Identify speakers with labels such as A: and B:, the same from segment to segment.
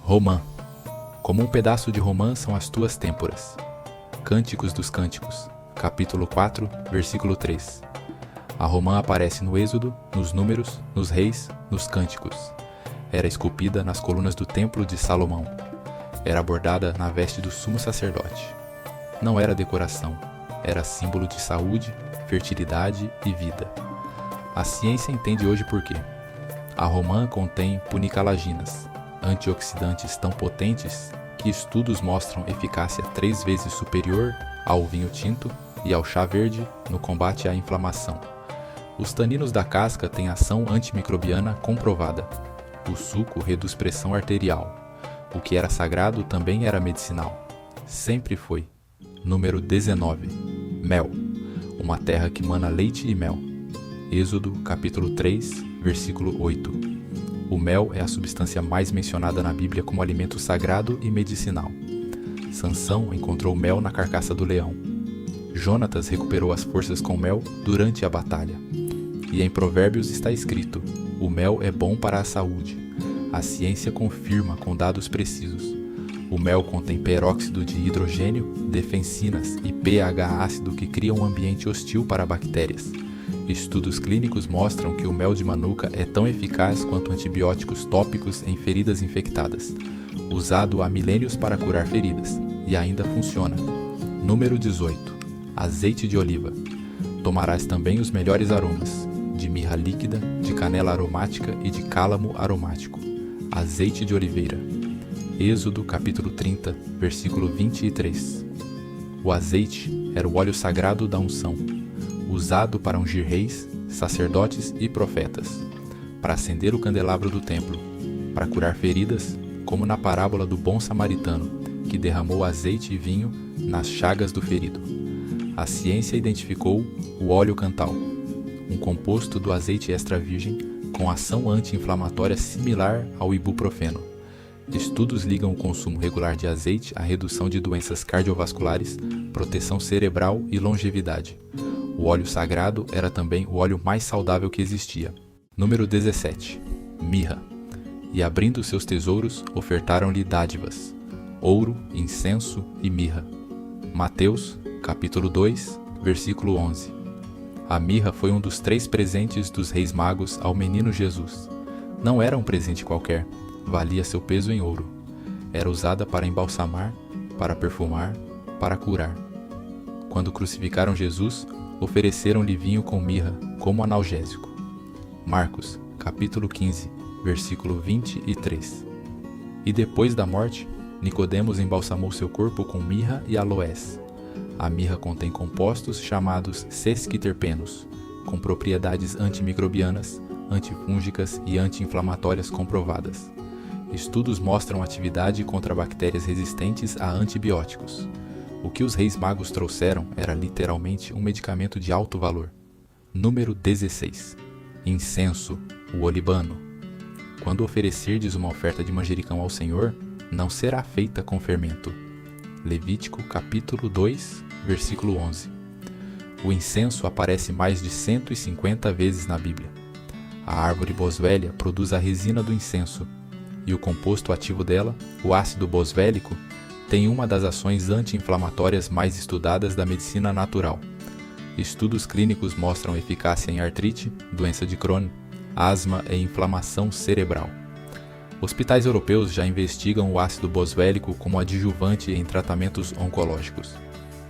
A: Romã. Como um pedaço de romã são as tuas têmporas. Cânticos dos Cânticos, capítulo 4, versículo 3. A romã aparece no Êxodo, nos Números, nos Reis, nos Cânticos. Era esculpida nas colunas do Templo de Salomão. Era bordada na veste do sumo sacerdote. Não era decoração, era símbolo de saúde, fertilidade e vida. A ciência entende hoje por quê. A romã contém punicalaginas, antioxidantes tão potentes que estudos mostram eficácia 3 vezes superior ao vinho tinto e ao chá verde no combate à inflamação. Os taninos da casca têm ação antimicrobiana comprovada. O suco reduz pressão arterial. O que era sagrado também era medicinal. Sempre foi. Número 19. Mel. Uma terra que mana leite e mel. Êxodo, capítulo 3, versículo 8. O mel é a substância mais mencionada na Bíblia como alimento sagrado e medicinal. Sansão encontrou mel na carcaça do leão. Jonatas recuperou as forças com mel durante a batalha. E em Provérbios está escrito: o mel é bom para a saúde. A ciência confirma com dados precisos. O mel contém peróxido de hidrogênio, defensinas e pH ácido que criam um ambiente hostil para bactérias. Estudos clínicos mostram que o mel de manuka é tão eficaz quanto antibióticos tópicos em feridas infectadas, usado há milênios para curar feridas, e ainda funciona. Número 18. Azeite de oliva. Tomarás também os melhores aromas, de mirra líquida, de canela aromática e de cálamo aromático. Azeite de oliveira. Êxodo capítulo 30, versículo 23. O azeite era o óleo sagrado da unção, usado para ungir reis, sacerdotes e profetas, para acender o candelabro do templo, para curar feridas, como na parábola do bom samaritano, que derramou azeite e vinho nas chagas do ferido. A ciência identificou o óleo cantal, um composto do azeite extra virgem com ação anti-inflamatória similar ao ibuprofeno. Estudos ligam o consumo regular de azeite à redução de doenças cardiovasculares, proteção cerebral e longevidade. O óleo sagrado era também o óleo mais saudável que existia. Número 17. Mirra. E abrindo seus tesouros, ofertaram-lhe dádivas, ouro, incenso e mirra. Mateus, capítulo 2, versículo 11. A mirra foi um dos 3 presentes dos reis magos ao menino Jesus. Não era um presente qualquer, valia seu peso em ouro. Era usada para embalsamar, para perfumar, para curar. Quando crucificaram Jesus, ofereceram-lhe vinho com mirra, como analgésico. Marcos, capítulo 15, versículo 23. E depois da morte, Nicodemos embalsamou seu corpo com mirra e aloés. A mirra contém compostos chamados sesquiterpenos, com propriedades antimicrobianas, antifúngicas e anti-inflamatórias comprovadas. Estudos mostram atividade contra bactérias resistentes a antibióticos. O que os reis magos trouxeram era literalmente um medicamento de alto valor. Número 16. Incenso, o olibano. Quando oferecerdes uma oferta de manjericão ao Senhor, não será feita com fermento. Levítico capítulo 2, versículo 11. O incenso aparece mais de 150 vezes na Bíblia. A árvore boswellia produz a resina do incenso, e o composto ativo dela, o ácido boswélico, tem uma das ações anti-inflamatórias mais estudadas da medicina natural. Estudos clínicos mostram eficácia em artrite, doença de Crohn, asma e inflamação cerebral. Hospitais europeus já investigam o ácido boswélico como adjuvante em tratamentos oncológicos.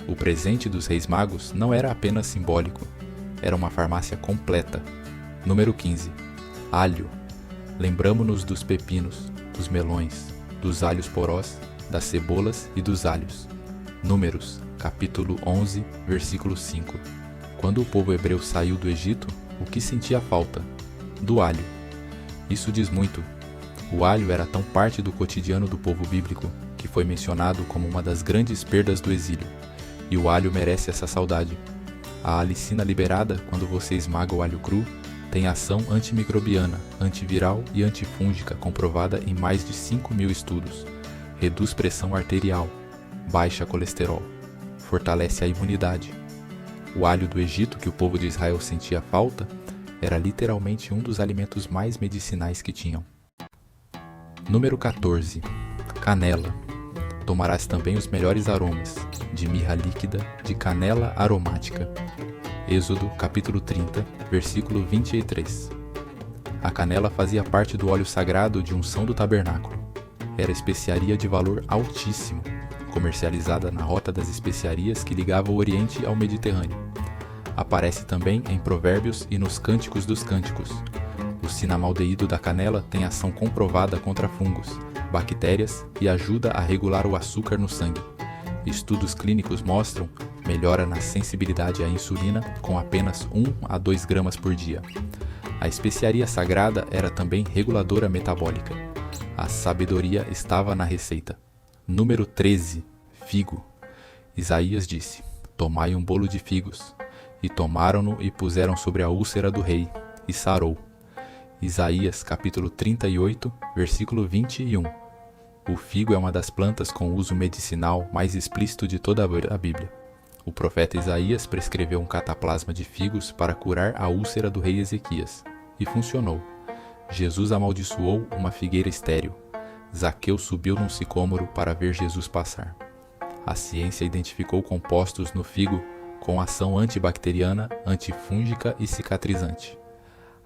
A: O presente dos reis magos não era apenas simbólico, era uma farmácia completa. Número 15. Alho. Lembramo-nos dos pepinos, dos melões, dos alhos porós, das cebolas e dos alhos. Números, capítulo 11, versículo 5. Quando o povo hebreu saiu do Egito, o que sentia falta? Do alho. Isso diz muito. O alho era tão parte do cotidiano do povo bíblico que foi mencionado como uma das grandes perdas do exílio. E o alho merece essa saudade. A alicina liberada quando você esmaga o alho cru tem ação antimicrobiana, antiviral e antifúngica comprovada em mais de 5.000 estudos. Reduz pressão arterial, baixa colesterol, fortalece a imunidade. O alho do Egito que o povo de Israel sentia falta era literalmente um dos alimentos mais medicinais que tinham. Número 14. Canela. Tomarás também os melhores aromas, de mirra líquida, de canela aromática. Êxodo capítulo 30, versículo 23. A canela fazia parte do óleo sagrado de unção do tabernáculo. Era especiaria de valor altíssimo, comercializada na rota das especiarias que ligava o Oriente ao Mediterrâneo. Aparece também em Provérbios e nos Cânticos dos Cânticos. O cinnamaldeído da canela tem ação comprovada contra fungos, bactérias e ajuda a regular o açúcar no sangue. Estudos clínicos mostram melhora na sensibilidade à insulina com apenas 1 a 2 gramas por dia. A especiaria sagrada era também reguladora metabólica. A sabedoria estava na receita. Número 13. Figo. Isaías disse: tomai um bolo de figos. E tomaram-no e puseram sobre a úlcera do rei, e sarou. Isaías capítulo 38, versículo 21. O figo é uma das plantas com uso medicinal mais explícito de toda a Bíblia. O profeta Isaías prescreveu um cataplasma de figos para curar a úlcera do rei Ezequias. E funcionou. Jesus amaldiçoou uma figueira estéril. Zaqueu subiu num sicômoro para ver Jesus passar. A ciência identificou compostos no figo com ação antibacteriana, antifúngica e cicatrizante.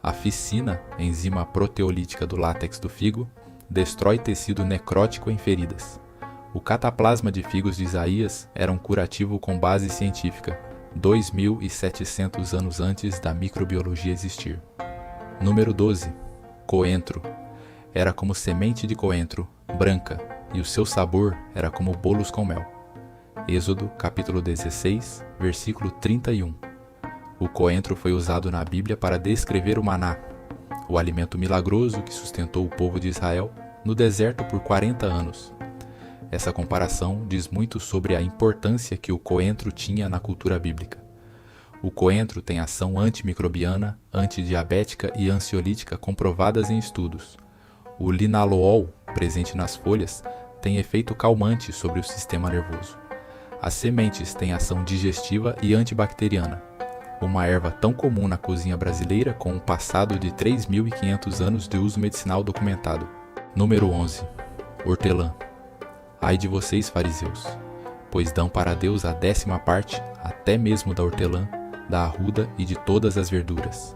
A: A ficina, enzima proteolítica do látex do figo, destrói tecido necrótico em feridas. O cataplasma de figos de Isaías era um curativo com base científica, 2.700 anos antes da microbiologia existir. Número 12. Coentro. Era como semente de coentro, branca, e o seu sabor era como bolos com mel. Êxodo, capítulo 16, versículo 31. O coentro foi usado na Bíblia para descrever o maná, o alimento milagroso que sustentou o povo de Israel no deserto por 40 anos. Essa comparação diz muito sobre a importância que o coentro tinha na cultura bíblica. O coentro tem ação antimicrobiana, antidiabética e ansiolítica comprovadas em estudos. O linalool, presente nas folhas, tem efeito calmante sobre o sistema nervoso. As sementes têm ação digestiva e antibacteriana. Uma erva tão comum na cozinha brasileira com um passado de 3.500 anos de uso medicinal documentado. Número 11. Hortelã. Ai de vocês, fariseus, pois dão para Deus a 10ª parte, até mesmo da hortelã, da arruda e de todas as verduras.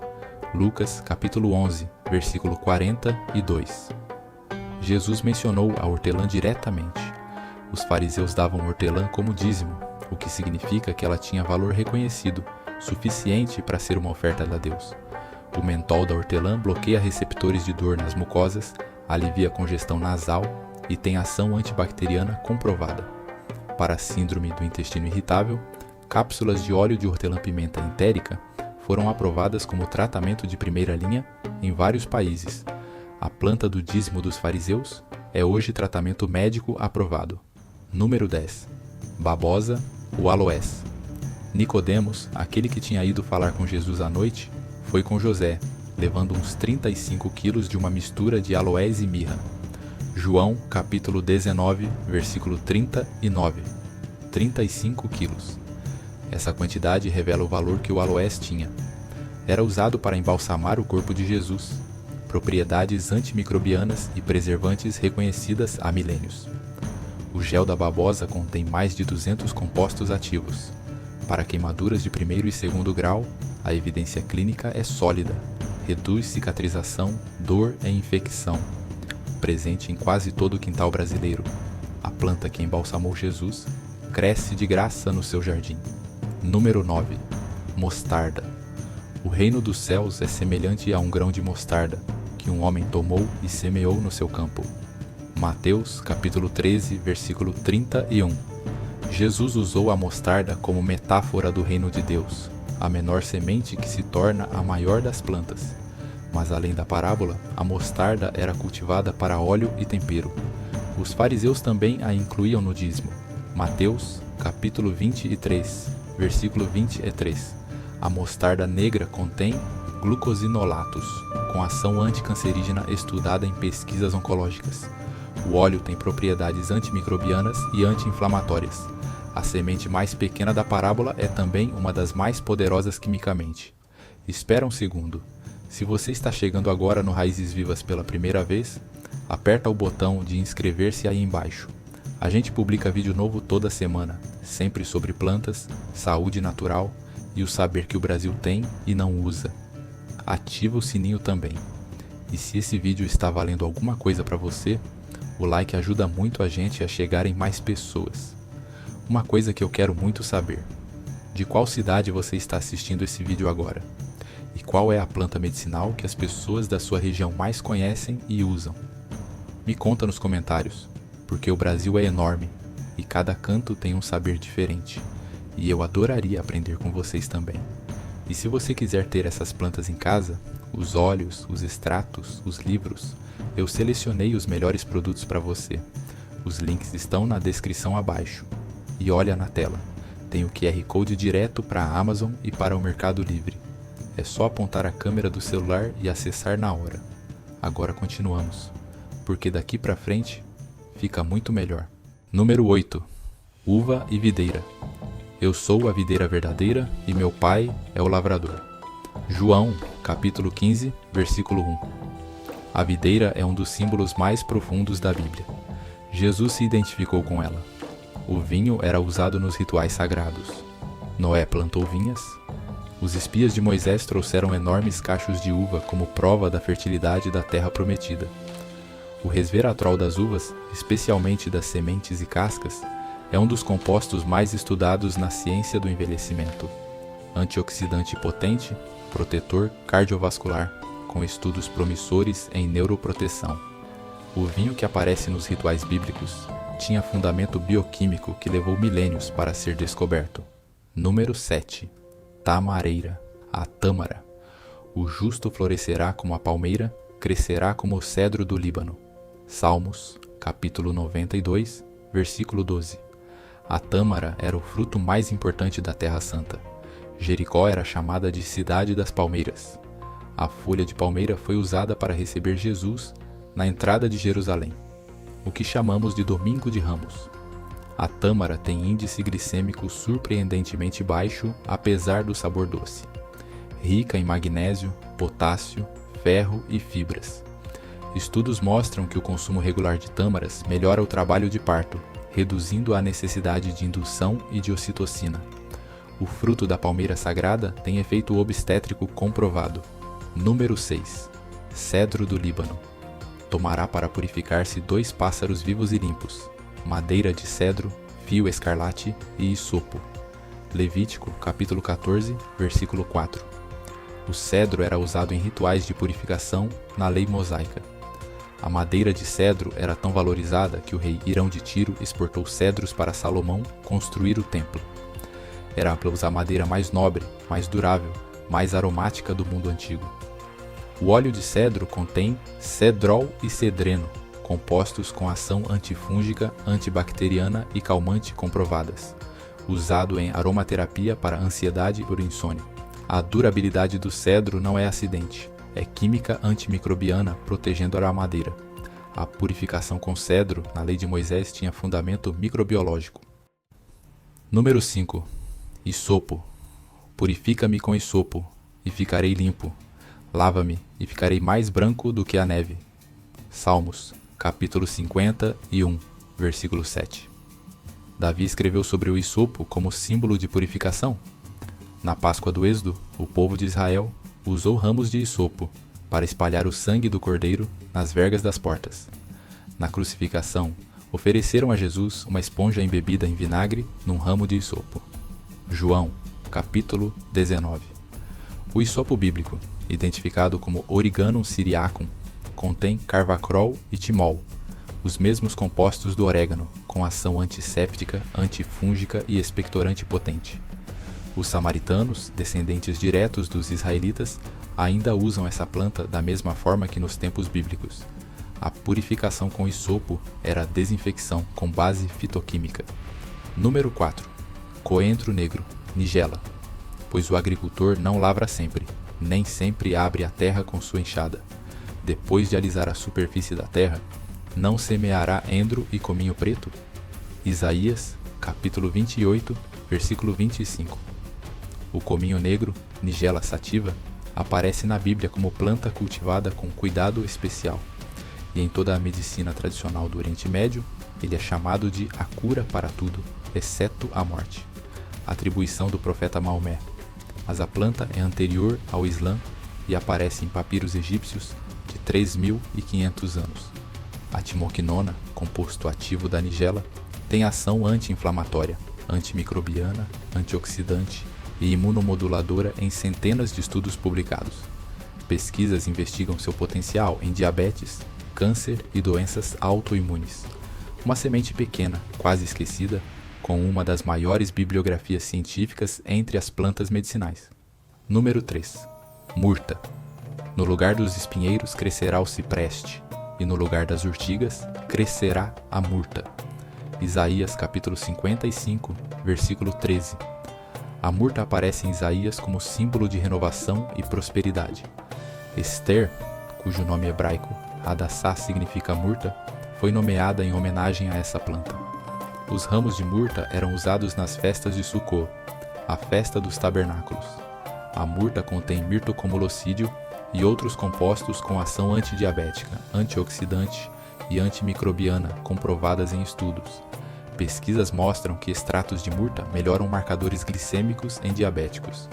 A: Lucas, capítulo 11, versículo 42. Jesus mencionou a hortelã diretamente. Os fariseus davam hortelã como dízimo, o que significa que ela tinha valor reconhecido, suficiente para ser uma oferta a Deus. O mentol da hortelã bloqueia receptores de dor nas mucosas, alivia a congestão nasal e tem ação antibacteriana comprovada. Para a síndrome do intestino irritável, cápsulas de óleo de hortelã-pimenta entérica foram aprovadas como tratamento de primeira linha em vários países. A planta do dízimo dos fariseus é hoje tratamento médico aprovado. Número 10. Babosa, o aloés. Nicodemos, aquele que tinha ido falar com Jesus à noite, foi com José, levando uns 35 quilos de uma mistura de aloés e mirra. João, capítulo 19, versículo 39. 35 quilos. Essa quantidade revela o valor que o aloés tinha. Era usado para embalsamar o corpo de Jesus, propriedades antimicrobianas e preservantes reconhecidas há milênios. O gel da babosa contém mais de 200 compostos ativos. Para queimaduras de 1º e 2º grau, a evidência clínica é sólida. Reduz cicatrização, dor e infecção. Presente em quase todo o quintal brasileiro. A planta que embalsamou Jesus cresce de graça no seu jardim. Número 9. Mostarda. O reino dos céus é semelhante a um grão de mostarda, que um homem tomou e semeou no seu campo. Mateus, capítulo 13, versículo 31. Jesus usou a mostarda como metáfora do reino de Deus, a menor semente que se torna a maior das plantas. Mas além da parábola, a mostarda era cultivada para óleo e tempero. Os fariseus também a incluíam no dízimo. Mateus, capítulo 23, versículo 23. A mostarda negra contém glucosinolatos, com ação anticancerígena estudada em pesquisas oncológicas. O óleo tem propriedades antimicrobianas e anti-inflamatórias. A semente mais pequena da parábola é também uma das mais poderosas quimicamente. Espera um segundo. Se você está chegando agora no Raízes Vivas pela primeira vez, aperta o botão de inscrever-se aí embaixo. A gente publica vídeo novo toda semana, sempre sobre plantas, saúde natural e o saber que o Brasil tem e não usa. Ativa o sininho também. E se esse vídeo está valendo alguma coisa para você, o like ajuda muito a gente a chegar em mais pessoas. Uma coisa que eu quero muito saber: de qual cidade você está assistindo esse vídeo agora? E qual é a planta medicinal que as pessoas da sua região mais conhecem e usam? Me conta nos comentários, porque o Brasil é enorme e cada canto tem um saber diferente, e eu adoraria aprender com vocês também. E se você quiser ter essas plantas em casa, os óleos, os extratos, os livros, eu selecionei os melhores produtos para você. Os links estão na descrição abaixo. E olha na tela, tem o QR Code direto para a Amazon e para o Mercado Livre. É só apontar a câmera do celular e acessar na hora. Agora continuamos, porque daqui para frente fica muito melhor. Número 8. Uva e videira. Eu sou a videira verdadeira e meu pai é o lavrador. João, capítulo 15, versículo 1. A videira é um dos símbolos mais profundos da Bíblia. Jesus se identificou com ela. O vinho era usado nos rituais sagrados. Noé plantou vinhas. Os espias de Moisés trouxeram enormes cachos de uva como prova da fertilidade da terra prometida. O resveratrol das uvas, especialmente das sementes e cascas, é um dos compostos mais estudados na ciência do envelhecimento. Antioxidante potente, protetor cardiovascular, com estudos promissores em neuroproteção. O vinho que aparece nos rituais bíblicos tinha fundamento bioquímico que levou milênios para ser descoberto. Número 7. Tamareira, a tâmara. O justo florescerá como a palmeira, crescerá como o cedro do Líbano. Salmos, capítulo 92, versículo 12. A tâmara era o fruto mais importante da Terra Santa. Jericó era chamada de Cidade das Palmeiras. A folha de palmeira foi usada para receber Jesus na entrada de Jerusalém, o que chamamos de Domingo de Ramos. A tâmara tem índice glicêmico surpreendentemente baixo, apesar do sabor doce. Rica em magnésio, potássio, ferro e fibras. Estudos mostram que o consumo regular de tâmaras melhora o trabalho de parto, reduzindo a necessidade de indução e de ocitocina. O fruto da palmeira sagrada tem efeito obstétrico comprovado. Número 6. Cedro do Líbano. Tomará para purificar-se 2 pássaros vivos e limpos, madeira de cedro, fio escarlate e isopo. Levítico, capítulo 14, versículo 4. O cedro era usado em rituais de purificação na lei mosaica. A madeira de cedro era tão valorizada que o rei Irão de Tiro exportou cedros para Salomão construir o templo. Era a madeira mais nobre, mais durável, mais aromática do mundo antigo. O óleo de cedro contém cedrol e cedreno, compostos com ação antifúngica, antibacteriana e calmante comprovadas, usado em aromaterapia para ansiedade por insônia. A durabilidade do cedro não é acidente, é química antimicrobiana protegendo a madeira. A purificação com cedro, na lei de Moisés, tinha fundamento microbiológico. Número 5. Isopo. Purifica-me com isopo, e ficarei limpo. Lava-me, e ficarei mais branco do que a neve. Salmos, capítulo 51, versículo 7. Davi escreveu sobre o isopo como símbolo de purificação. Na Páscoa do Êxodo, o povo de Israel usou ramos de isopo para espalhar o sangue do cordeiro nas vergas das portas. Na crucificação, ofereceram a Jesus uma esponja embebida em vinagre num ramo de isopo. João, capítulo 19. O isopo bíblico, identificado como Origanum syriacum, contém carvacrol e timol, os mesmos compostos do orégano, com ação antisséptica, antifúngica e expectorante potente. Os samaritanos, descendentes diretos dos israelitas, ainda usam essa planta da mesma forma que nos tempos bíblicos. A purificação com isopo era a desinfecção com base fitoquímica. Número 4. Coentro negro, nigella. Pois o agricultor não lavra sempre, nem sempre abre a terra com sua enxada. Depois de alisar a superfície da terra, não semeará endro e cominho preto? Isaías, capítulo 28, versículo 25. O cominho negro, Nigella sativa, aparece na Bíblia como planta cultivada com cuidado especial. e em toda a medicina tradicional do Oriente Médio, ele é chamado de a cura para tudo, exceto a morte. Atribuição do profeta Maomé. Mas a planta é anterior ao Islã e aparece em papiros egípcios de 3.500 anos. A timoquinona, composto ativo da nigela, tem ação anti-inflamatória, antimicrobiana, antioxidante e imunomoduladora em centenas de estudos publicados. Pesquisas investigam seu potencial em diabetes, câncer e doenças autoimunes. Uma semente pequena, quase esquecida, com uma das maiores bibliografias científicas entre as plantas medicinais. Número 3. Murta. No lugar dos espinheiros crescerá o cipreste, e no lugar das urtigas crescerá a murta. Isaías capítulo 55, versículo 13. A murta aparece em Isaías como símbolo de renovação e prosperidade. Esther, cujo nome hebraico Hadassah significa murta, foi nomeada em homenagem a essa planta. Os ramos de murta eram usados nas festas de Sukkot, a festa dos tabernáculos. A murta contém mirtocomolocídio e outros compostos com ação antidiabética, antioxidante e antimicrobiana comprovadas em estudos. Pesquisas mostram que extratos de murta melhoram marcadores glicêmicos em diabéticos.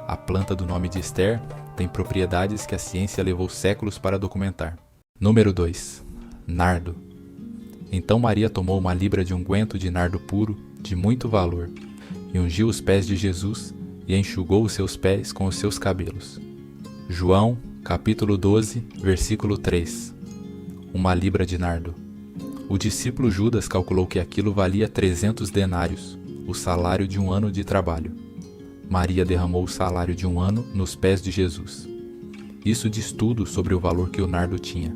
A: A planta do nome de Esther tem propriedades que a ciência levou séculos para documentar. Número 2. Nardo. Então Maria tomou uma libra de unguento de nardo puro, de muito valor, e ungiu os pés de Jesus e enxugou os seus pés com os seus cabelos. João, capítulo 12, versículo 3. Uma libra de nardo. O discípulo Judas calculou que aquilo valia 300 denários, o salário de um ano de trabalho. Maria derramou o salário de um ano nos pés de Jesus. Isso diz tudo sobre o valor que o nardo tinha.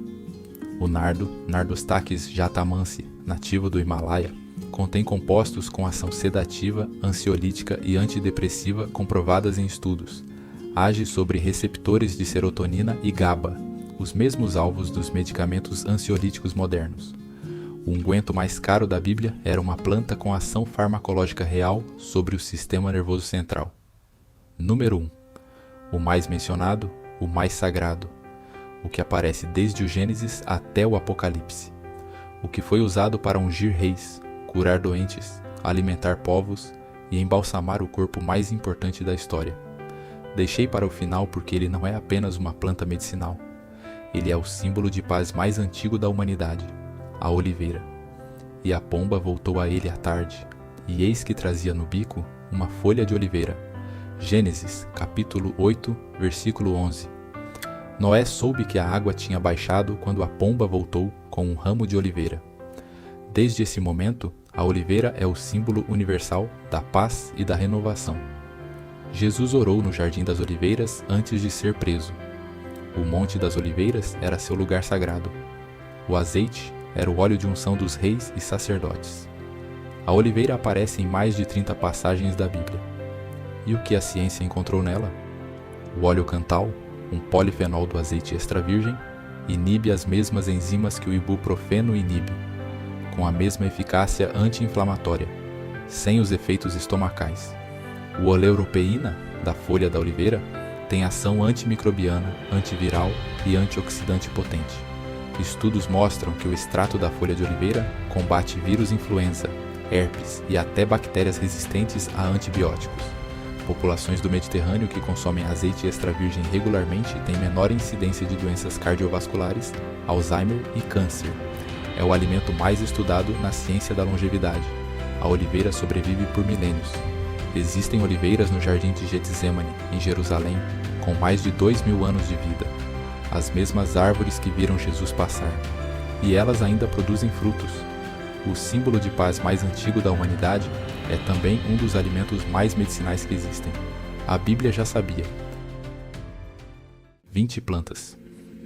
A: O nardo, Nardostachys jatamansi, nativo do Himalaia, contém compostos com ação sedativa, ansiolítica e antidepressiva comprovadas em estudos. Age sobre receptores de serotonina e GABA, os mesmos alvos dos medicamentos ansiolíticos modernos. O unguento mais caro da Bíblia era uma planta com ação farmacológica real sobre o sistema nervoso central. Número 1. O mais mencionado, o mais sagrado. O que aparece desde o Gênesis até o Apocalipse. O que foi usado para ungir reis, curar doentes, alimentar povos e embalsamar o corpo mais importante da história. Deixei para o final porque ele não é apenas uma planta medicinal. Ele é o símbolo de paz mais antigo da humanidade, a oliveira. E a pomba voltou a ele à tarde, e eis que trazia no bico uma folha de oliveira. Gênesis, capítulo 8, versículo 11. Noé soube que a água tinha baixado quando a pomba voltou com um ramo de oliveira. Desde esse momento, a oliveira é o símbolo universal da paz e da renovação. Jesus orou no Jardim das Oliveiras antes de ser preso. O Monte das Oliveiras era seu lugar sagrado. O azeite era o óleo de unção dos reis e sacerdotes. A oliveira aparece em mais de 30 passagens da Bíblia. E o que a ciência encontrou nela? O óleo cantal, um polifenol do azeite extra virgem, inibe as mesmas enzimas que o ibuprofeno inibe, com a mesma eficácia anti-inflamatória, sem os efeitos estomacais. O oleuropeína, da folha da oliveira, tem ação antimicrobiana, antiviral e antioxidante potente. Estudos mostram que o extrato da folha de oliveira combate vírus influenza, herpes e até bactérias resistentes a antibióticos. Populações do Mediterrâneo que consomem azeite extra virgem regularmente têm menor incidência de doenças cardiovasculares, Alzheimer e câncer. É o alimento mais estudado na ciência da longevidade. A oliveira sobrevive por milênios. Existem oliveiras no Jardim de Getsemane, em Jerusalém, com mais de 2.000 anos de vida. As mesmas árvores que viram Jesus passar. E elas ainda produzem frutos. O símbolo de paz mais antigo da humanidade é também um dos alimentos mais medicinais que existem. A Bíblia já sabia. 20 plantas: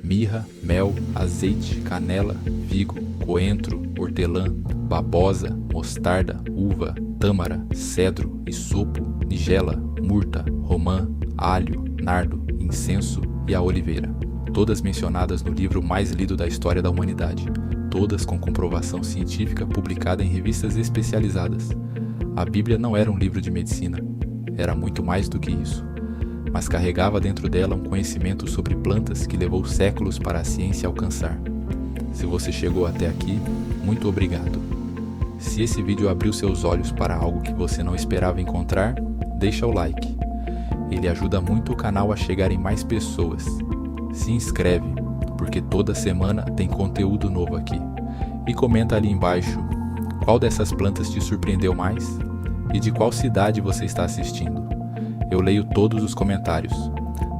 A: mirra, mel, azeite, canela, figo, coentro, hortelã, babosa, mostarda, uva, tâmara, cedro, isopo, nigela, murta, romã, alho, nardo, incenso e a oliveira. Todas mencionadas no livro mais lido da história da humanidade. Todas com comprovação científica publicada em revistas especializadas. A Bíblia não era um livro de medicina, era muito mais do que isso, mas carregava dentro dela um conhecimento sobre plantas que levou séculos para a ciência alcançar. Se você chegou até aqui, muito obrigado. Se esse vídeo abriu seus olhos para algo que você não esperava encontrar, deixa o like. Ele ajuda muito o canal a chegar em mais pessoas. Se inscreve, porque toda semana tem conteúdo novo aqui. E comenta ali embaixo qual dessas plantas te surpreendeu mais e de qual cidade você está assistindo. Eu leio todos os comentários.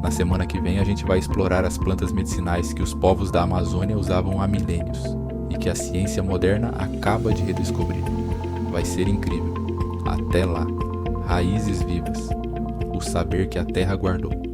A: Na semana que vem a gente vai explorar as plantas medicinais que os povos da Amazônia usavam há milênios e que a ciência moderna acaba de redescobrir. Vai ser incrível. Até lá. Raízes vivas. O saber que a terra guardou.